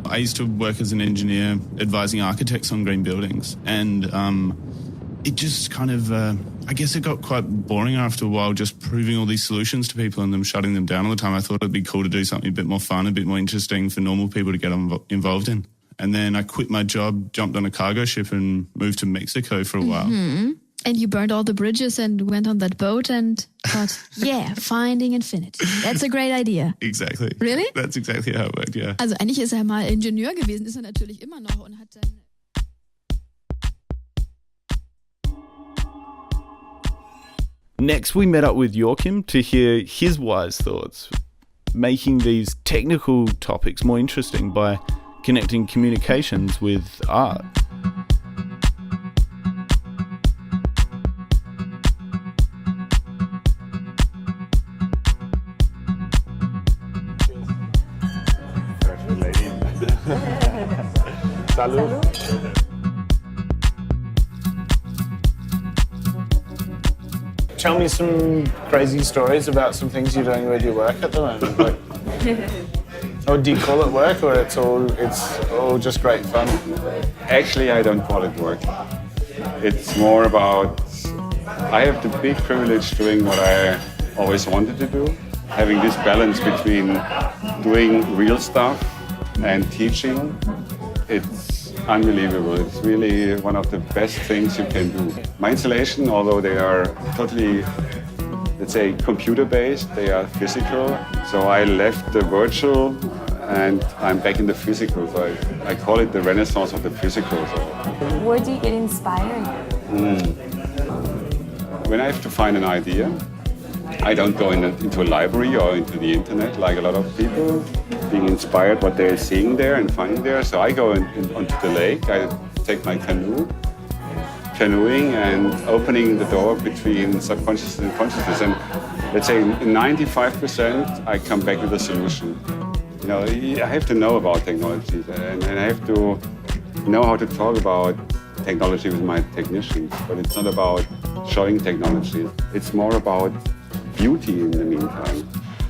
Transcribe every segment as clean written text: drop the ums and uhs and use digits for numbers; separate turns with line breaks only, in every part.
I used to work as an engineer advising architects on green buildings, and it just kind of, I guess it got quite boring after a while, just proving all these solutions to people and them shutting them down all the time. I thought it'd be cool to do something a bit more fun, a bit more interesting for normal people to get involved in. And then I quit my job, jumped on a cargo ship and moved to Mexico for a while.
Mm-hmm. And you burned all the bridges and went on that boat and thought, yeah, finding infinity. That's a great idea.
Exactly.
Really?
That's exactly how it worked, yeah.
Also eigentlich ist er mal Ingenieur gewesen, ist er natürlich immer noch und hat dann...
Next, we met up with Joachim to hear his wise thoughts, making these technical topics more interesting by connecting communications with art.
Salud. Tell me some crazy stories about some things you're doing with your work at the moment. Like, or do you call it work, or it's all just great fun?
Actually, I don't call it work. It's more about, I have the big privilege doing what I always wanted to do, having this balance between doing real stuff and teaching. It's unbelievable. It's really one of the best things you can do. My installation, although they are totally, let's say, computer-based, they are physical. So I left the virtual and I'm back in the physical. So I call it the renaissance of the physical. So.
Where do you get inspired?
When I have to find an idea, I don't go into a library or into the internet like a lot of people, being inspired what they're seeing there and finding there. So I go onto the lake, I take my canoeing and opening the door between subconscious and consciousness. And let's say in 95%, I come back with a solution. You know, I have to know about technology and I have to know how to talk about technology with my technicians. But it's not about showing technology. It's more about beauty in the meantime.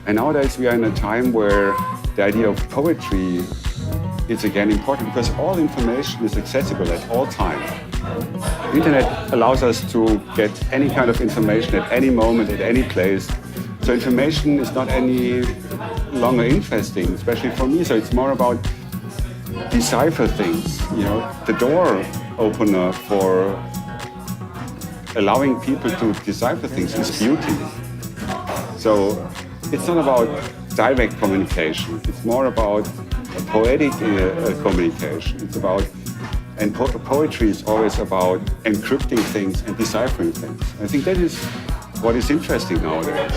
And nowadays we are in a time where the idea of poetry is again important because all information is accessible at all times. The internet allows us to get any kind of information at any moment, at any place. So information is not any longer interesting, especially for me. So it's more about decipher things. You know, the door opener for allowing people to decipher things is beauty. So it's not about direct communication. It's more about a poetic communication. It's about, and poetry is always about encrypting things and deciphering things. I think that is what is interesting nowadays.